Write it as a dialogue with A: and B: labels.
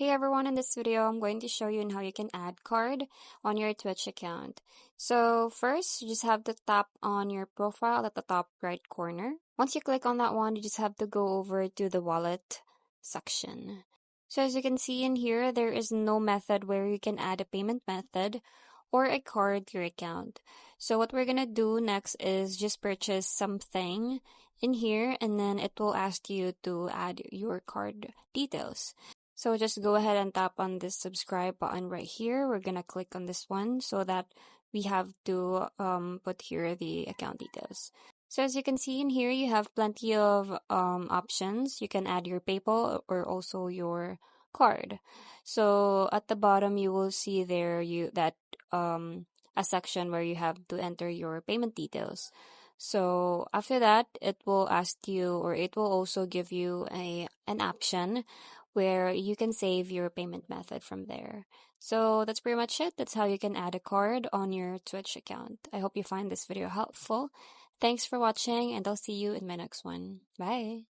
A: Hey everyone, in this video, I'm going to show you on how you can add card on your Twitch account. So first, you just have to tap on your profile at the top right corner. Once you click on that one, you just have to go over to the wallet section. So as you can see in here, there is no method where you can add a payment method or a card to your account. So what we're gonna do next is just purchase something in here, and then it will ask you to add your card details. So just go ahead and tap on this subscribe button right here. We're gonna click on this one so that we have to put here the account details. So as you can see in here, you have plenty of options. You can add your PayPal or also your card. So at the bottom, you will see there a section where you have to enter your payment details. So after that, it will ask you, or it will also give you an option where you can save your payment method from there. So that's pretty much it. That's how you can add a card on your Twitch account. I hope you find this video helpful. Thanks for watching, and I'll see you in my next one. Bye.